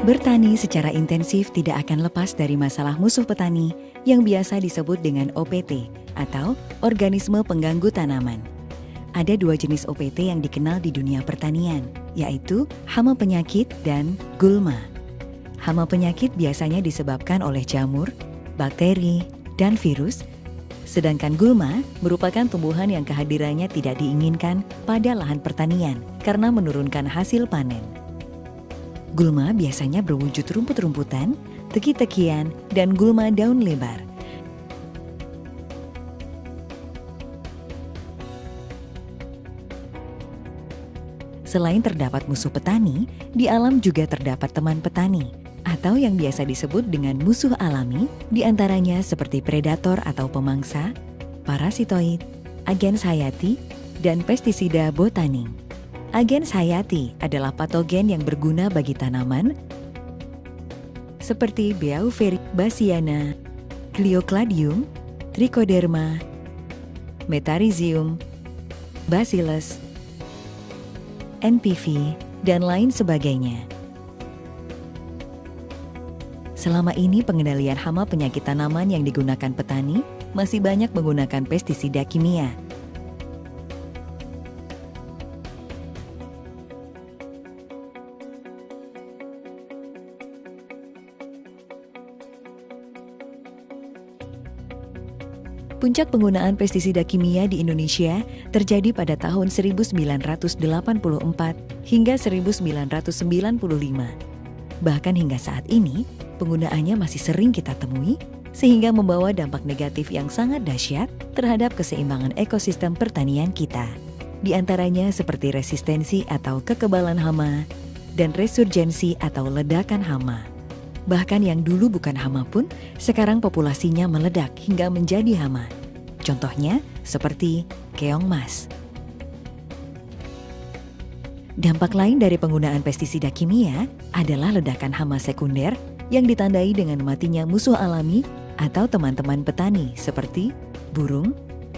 Bertani secara intensif tidak akan lepas dari masalah musuh petani yang biasa disebut dengan OPT atau organisme pengganggu tanaman. Ada dua jenis OPT yang dikenal di dunia pertanian, yaitu hama penyakit dan gulma. Hama penyakit biasanya disebabkan oleh jamur, bakteri, dan virus, sedangkan gulma merupakan tumbuhan yang kehadirannya tidak diinginkan pada lahan pertanian karena menurunkan hasil panen. Gulma biasanya berwujud rumput-rumputan, teki-tekian, dan gulma daun lebar. Selain terdapat musuh petani, di alam juga terdapat teman petani, atau yang biasa disebut dengan musuh alami, diantaranya seperti predator atau pemangsa, parasitoid, agens hayati, dan pestisida botaning. Agens hayati adalah patogen yang berguna bagi tanaman seperti Beauveria, Cleocladium, Trichoderma, Metarhizium, Bacillus, NPV, dan lain sebagainya. Selama ini pengendalian hama penyakit tanaman yang digunakan petani masih banyak menggunakan pestisida kimia. Puncak penggunaan pestisida kimia di Indonesia terjadi pada tahun 1984 hingga 1995. Bahkan hingga saat ini, penggunaannya masih sering kita temui, sehingga membawa dampak negatif yang sangat dahsyat terhadap keseimbangan ekosistem pertanian kita. Di antaranya seperti resistensi atau kekebalan hama, dan resurgensi atau ledakan hama. Bahkan yang dulu bukan hama pun, sekarang populasinya meledak hingga menjadi hama. Contohnya seperti keong mas. Dampak lain dari penggunaan pestisida kimia adalah ledakan hama sekunder yang ditandai dengan matinya musuh alami atau teman-teman petani seperti burung,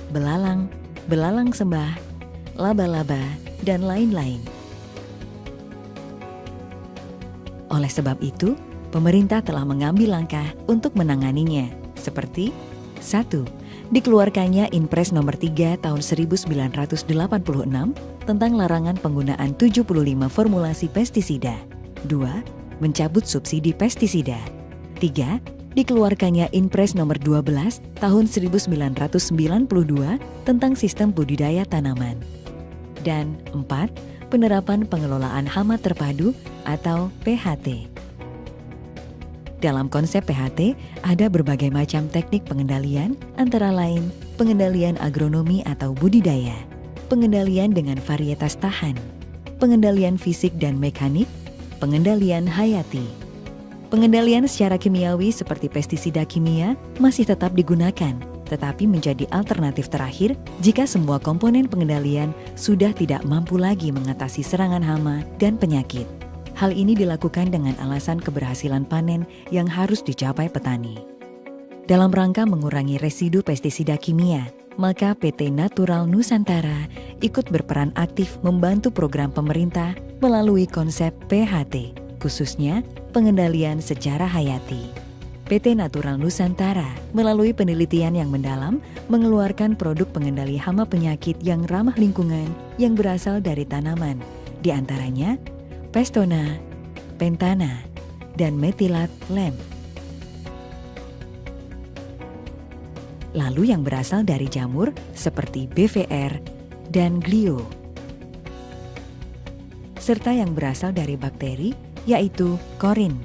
belalang, belalang sembah, laba-laba, dan lain-lain. Oleh sebab itu, pemerintah telah mengambil langkah untuk menanganinya, seperti 1. Dikeluarkannya Inpres nomor 3 tahun 1986 tentang larangan penggunaan 75 formulasi pestisida. 2. Mencabut subsidi pestisida. 3. Dikeluarkannya Inpres nomor 12 tahun 1992 tentang sistem budidaya tanaman. Dan 4. Penerapan pengelolaan hama terpadu atau PHT. Dalam konsep PHT, ada berbagai macam teknik pengendalian, antara lain pengendalian agronomi atau budidaya, pengendalian dengan varietas tahan, pengendalian fisik dan mekanik, pengendalian hayati. Pengendalian secara kimiawi seperti pestisida kimia masih tetap digunakan, tetapi menjadi alternatif terakhir jika semua komponen pengendalian sudah tidak mampu lagi mengatasi serangan hama dan penyakit. Hal ini dilakukan dengan alasan keberhasilan panen yang harus dicapai petani. Dalam rangka mengurangi residu pestisida kimia, maka PT Natural Nusantara ikut berperan aktif membantu program pemerintah melalui konsep PHT, khususnya pengendalian secara hayati. PT Natural Nusantara melalui penelitian yang mendalam mengeluarkan produk pengendali hama penyakit yang ramah lingkungan yang berasal dari tanaman, di antaranya Pestona, Pentana, dan Metilat Lem. Lalu yang berasal dari jamur seperti BVR dan Glio. Serta yang berasal dari bakteri yaitu Korin.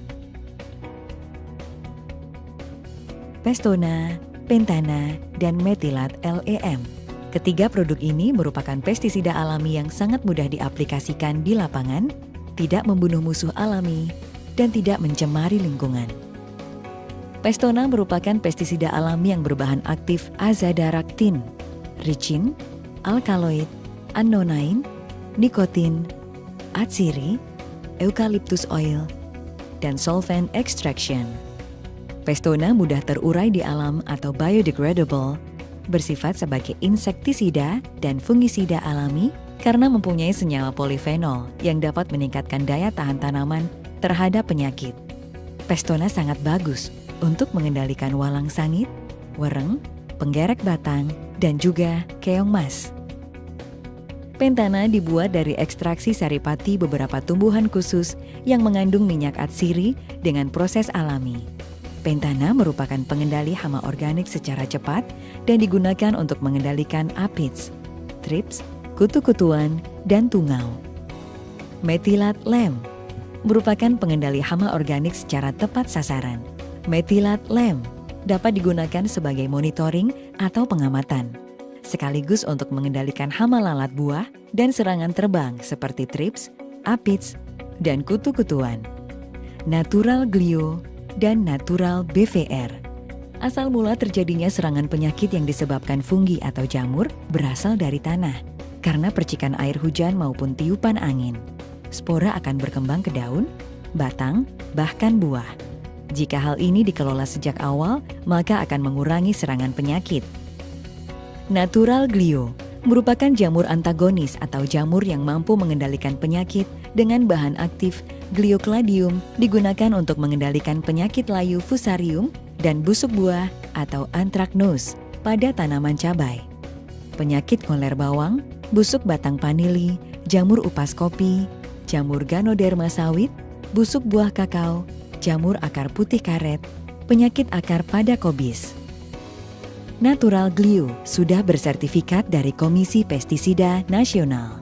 Pestona, Pentana, dan Metilat LEM. Ketiga produk ini merupakan pestisida alami yang sangat mudah diaplikasikan di lapangan, tidak membunuh musuh alami, dan tidak mencemari lingkungan. Pestona merupakan pestisida alami yang berbahan aktif azadirachtin, ricin, alkaloid, annonain, nikotin, atsiri, eucalyptus oil, dan solvent extraction. Pestona mudah terurai di alam atau biodegradable, bersifat sebagai insektisida dan fungisida alami karena mempunyai senyawa polifenol yang dapat meningkatkan daya tahan tanaman terhadap penyakit. Pestona sangat bagus untuk mengendalikan walang sangit, wereng, penggerek batang, dan juga keong mas. Pentana dibuat dari ekstraksi saripati beberapa tumbuhan khusus yang mengandung minyak atsiri dengan proses alami. Pentana merupakan pengendali hama organik secara cepat dan digunakan untuk mengendalikan aphids, thrips, kutu-kutuan, dan tungau. Methylat lem merupakan pengendali hama organik secara tepat sasaran. Methylat lem dapat digunakan sebagai monitoring atau pengamatan, sekaligus untuk mengendalikan hama lalat buah dan serangan terbang seperti thrips, aphids, dan kutu-kutuan. Natural Glio dan Natural BVR. Asal mula terjadinya serangan penyakit yang disebabkan fungi atau jamur berasal dari tanah, karena percikan air hujan maupun tiupan angin. Spora akan berkembang ke daun, batang, bahkan buah. Jika hal ini dikelola sejak awal, maka akan mengurangi serangan penyakit. Natural Glio merupakan jamur antagonis atau jamur yang mampu mengendalikan penyakit dengan bahan aktif Gliocladium, digunakan untuk mengendalikan penyakit layu fusarium dan busuk buah atau anthracnose pada tanaman cabai. Penyakit ngoler bawang, busuk batang vanili, jamur upas kopi, jamur Ganoderma sawit, busuk buah kakao, jamur akar putih karet, penyakit akar pada kobis. Natural Glio sudah bersertifikat dari Komisi Pestisida Nasional.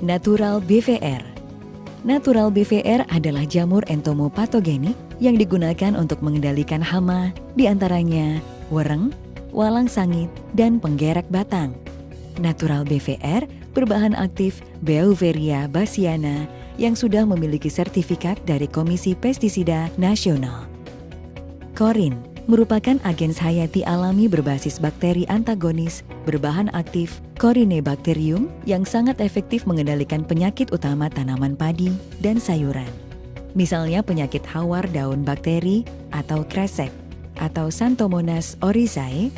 Natural BVR. Natural BVR adalah jamur entomopatogenik yang digunakan untuk mengendalikan hama, diantaranya wereng, walang sangit, dan penggerek batang. Natural BVR berbahan aktif Beauveria bassiana yang sudah memiliki sertifikat dari Komisi Pestisida Nasional. Korin merupakan agens hayati alami berbasis bakteri antagonis berbahan aktif Corynebacterium yang sangat efektif mengendalikan penyakit utama tanaman padi dan sayuran. Misalnya penyakit hawar daun bakteri atau kresek atau Xanthomonas oryzae,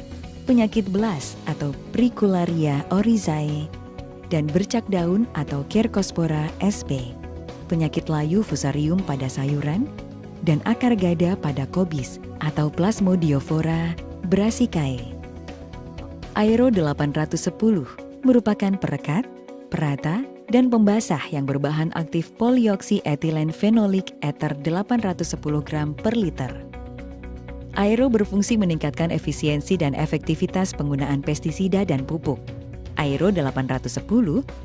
penyakit belas atau Pricularia oryzae, dan bercak daun atau Cercospora sp, penyakit layu fusarium pada sayuran, dan akar gada pada kobis atau Plasmodiofora brassicae. Aero 810 merupakan perekat, perata, dan pembasah yang berbahan aktif polyoksietilen fenolik ether 810 gram per liter. Aero berfungsi meningkatkan efisiensi dan efektivitas penggunaan pestisida dan pupuk. Aero 810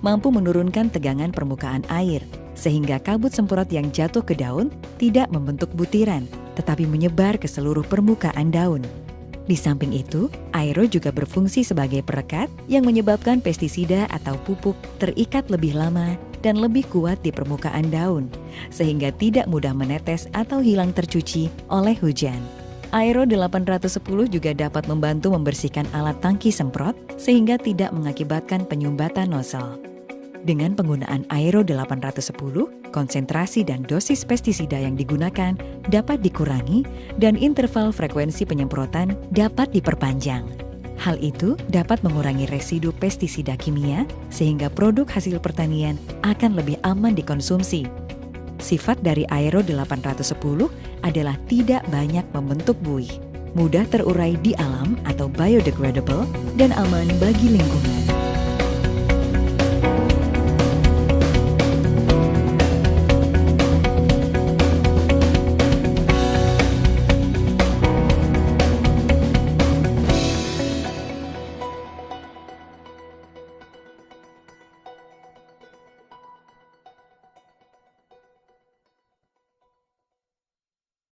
mampu menurunkan tegangan permukaan air, sehingga kabut semprot yang jatuh ke daun tidak membentuk butiran, tetapi menyebar ke seluruh permukaan daun. Di samping itu, Aero juga berfungsi sebagai perekat yang menyebabkan pestisida atau pupuk terikat lebih lama dan lebih kuat di permukaan daun, sehingga tidak mudah menetes atau hilang tercuci oleh hujan. Aero 810 juga dapat membantu membersihkan alat tangki semprot sehingga tidak mengakibatkan penyumbatan nozzle. Dengan penggunaan Aero 810, konsentrasi dan dosis pestisida yang digunakan dapat dikurangi dan interval frekuensi penyemprotan dapat diperpanjang. Hal itu dapat mengurangi residu pestisida kimia sehingga produk hasil pertanian akan lebih aman dikonsumsi. Sifat dari Aero 810 adalah tidak banyak membentuk buih, mudah terurai di alam atau biodegradable, dan aman bagi lingkungan.